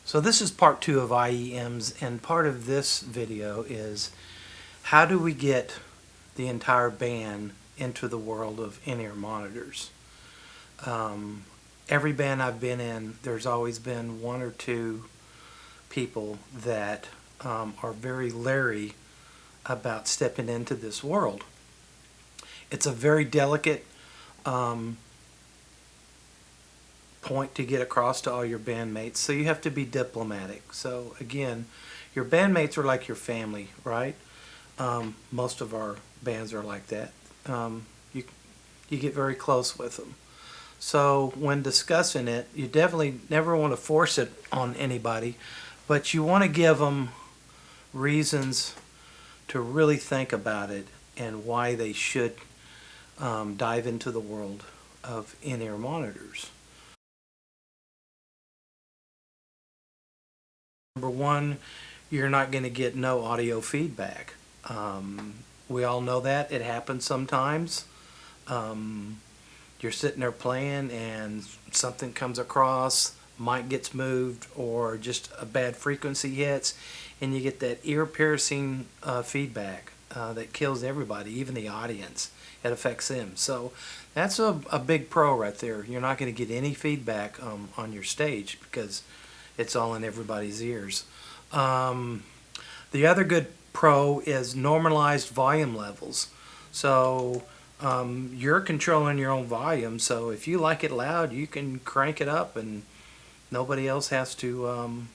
So this is part 2 of IEMs, and part of this video is how do we get the entire band into the world of in-ear monitors. Every band I've been in, there's always been one or two people that are very leery about stepping into this world. It's a very delicate point to get across to all your bandmates, so you have to be diplomatic. So again, your bandmates are like your family, right? Most of our bands are like that. You get very close with them. So when discussing it, you definitely never want to force it on anybody, but you want to give them reasons to really think about it and why they should dive into the world of in-ear monitors. Number one, you're not going to get no audio feedback. We all know that. It happens sometimes. You're sitting there playing and something comes across, mic gets moved, or just a bad frequency hits, and you get that ear-piercing feedback that kills everybody, even the audience. It affects them. So that's a big pro right there. You're not going to get any feedback on your stage because it's all in everybody's ears. The other good pro is normalized volume levels. So you're controlling your own volume, so if you like it loud, you can crank it up and nobody else has to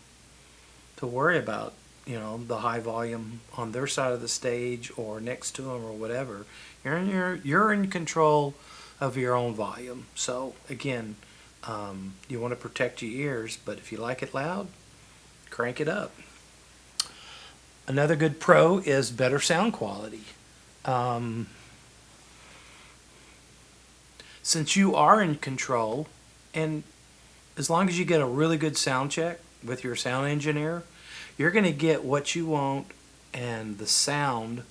worry about, you know, the high volume on their side of the stage or next to them or whatever. You're in control of your own volume. So again, you want to protect your ears, but if you like it loud, crank it up. Another good pro is better sound quality. Since you are in control, and as long as you get a really good sound check with your sound engineer, you're going to get what you want and the sound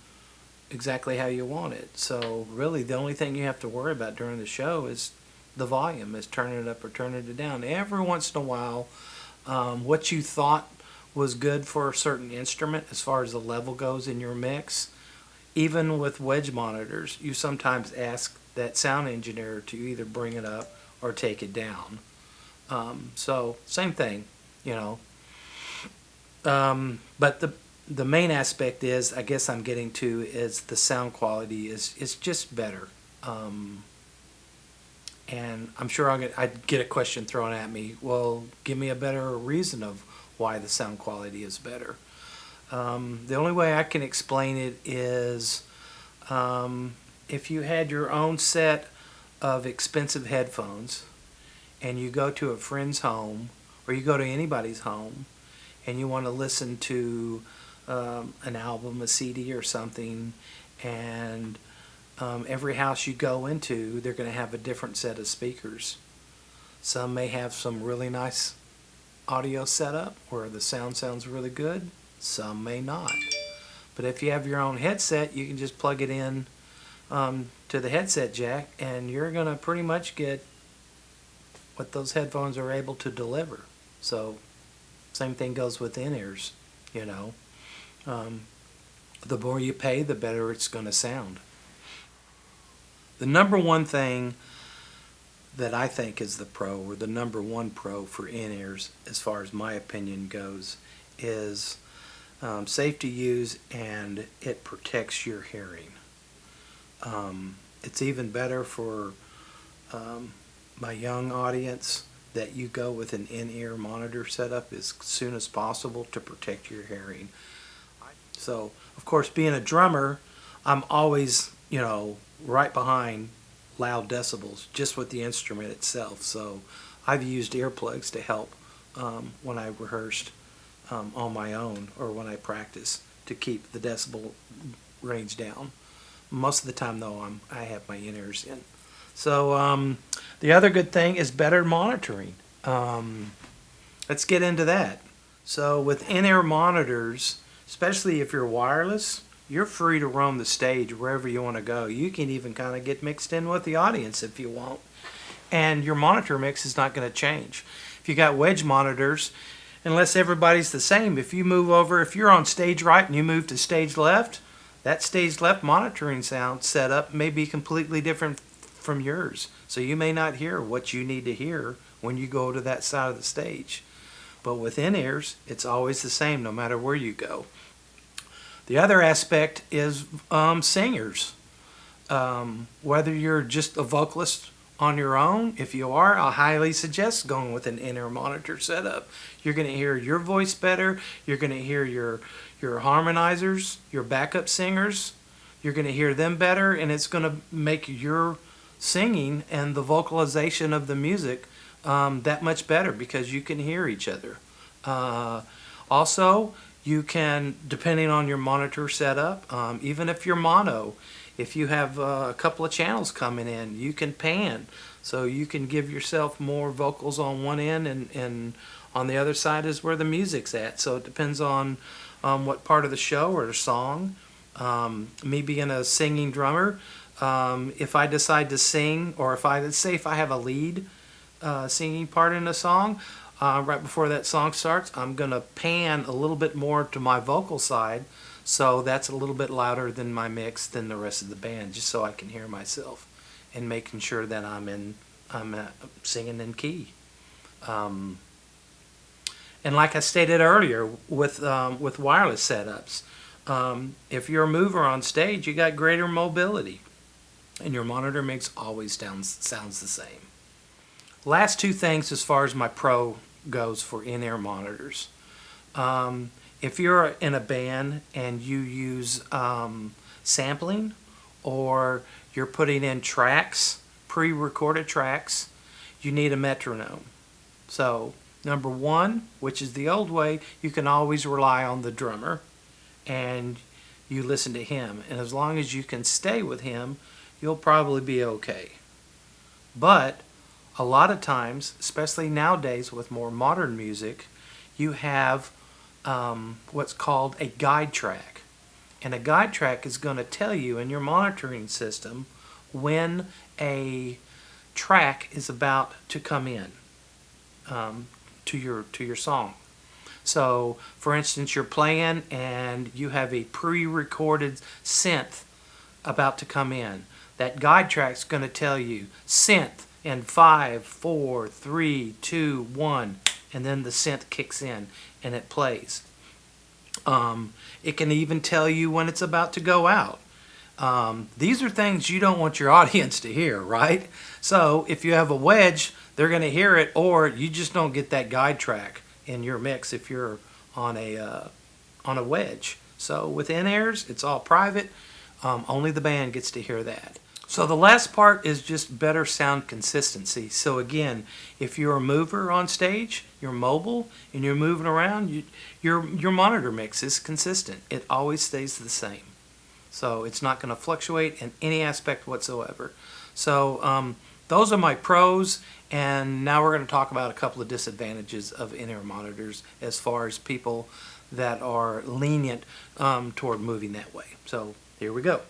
exactly how you want it. So really the only thing you have to worry about during the show is the volume, is turning it up or turning it down. Every once in a while, what you thought was good for a certain instrument as far as the level goes in your mix, even with wedge monitors, you sometimes ask that sound engineer to either bring it up or take it down. So same thing, you know. But the main aspect is, I guess I'm getting to, is the sound quality is just better. And I'm sure I'd get a question thrown at me, well, give me a better reason of why the sound quality is better. The only way I can explain it is if you had your own set of expensive headphones and you go to a friend's home or you go to anybody's home and you want to listen to an album, a CD or something, and every house you go into, they're going to have a different set of speakers. Some may have some really nice audio setup where the sound sounds really good. Some may not. But if you have your own headset, you can just plug it in to the headset jack, and you're going to pretty much get what those headphones are able to deliver. So same thing goes with in-ears, you know. The more you pay, the better it's going to sound. The number one thing that I think is the pro, or the number one pro for in-ears, as far as my opinion goes, is safe to use, and it protects your hearing. It's even better for my young audience that you go with an in-ear monitor setup as soon as possible to protect your hearing. So, of course, being a drummer, I'm always, you know, right behind loud decibels just with the instrument itself. So I've used earplugs to help when I rehearsed on my own or when I practice to keep the decibel range down. Most of the time, though, I have my in-ears in. So the other good thing is better monitoring. Let's get into that. So with in-ear monitors, especially if you're wireless, you're free to roam the stage wherever you want to go. You can even kind of get mixed in with the audience if you want. And your monitor mix is not going to change. If you got wedge monitors, unless everybody's the same. If you move over, if you're on stage right and you move to stage left, that stage left monitoring sound setup may be completely different from yours. So you may not hear what you need to hear when you go to that side of the stage. But with in-ears, it's always the same no matter where you go. The other aspect is singers. Whether you're just a vocalist on your own, if you are, I highly suggest going with an in-ear monitor setup. You're going to hear your voice better. You're going to hear your harmonizers, your backup singers. You're going to hear them better, and it's going to make your singing and the vocalization of the music that much better because you can hear each other. Also, you can, depending on your monitor setup, even if you're mono, if you have a couple of channels coming in, you can pan. So you can give yourself more vocals on one end, and on the other side is where the music's at. So it depends on what part of the show or the song. Me being a singing drummer, if I decide to sing, or if I have a lead singing part in a song, right before that song starts, I'm going to pan a little bit more to my vocal side, so that's a little bit louder than my mix than the rest of the band, just so I can hear myself and making sure that I'm singing in key. And like I stated earlier, with wireless setups, if you're a mover on stage, you got greater mobility, and your monitor mix always sounds the same. Last two things as far as my pro goes for in-ear monitors. If you're in a band and you use sampling, or you're putting in tracks, pre-recorded tracks, you need a metronome. So number one, which is the old way, you can always rely on the drummer and you listen to him. And as long as you can stay with him, you'll probably be okay. But a lot of times, especially nowadays with more modern music, you have what's called a guide track. And a guide track is going to tell you in your monitoring system when a track is about to come in to your song. So, for instance, you're playing and you have a pre-recorded synth about to come in. That guide track's going to tell you synth in 5, 4, 3, 2, 1, and then the synth kicks in and it plays. It can even tell you when it's about to go out. These are things you don't want your audience to hear, right? So if you have a wedge, they're going to hear it, or you just don't get that guide track in your mix if you're on a wedge. So with in-ears, it's all private. Only the band gets to hear that. So the last part is just better sound consistency. So again, if you're a mover on stage, you're mobile, and you're moving around, your monitor mix is consistent. It always stays the same. So it's not going to fluctuate in any aspect whatsoever. So those are my pros, and now we're going to talk about a couple of disadvantages of in-ear monitors as far as people that are lenient toward moving that way. So here we go.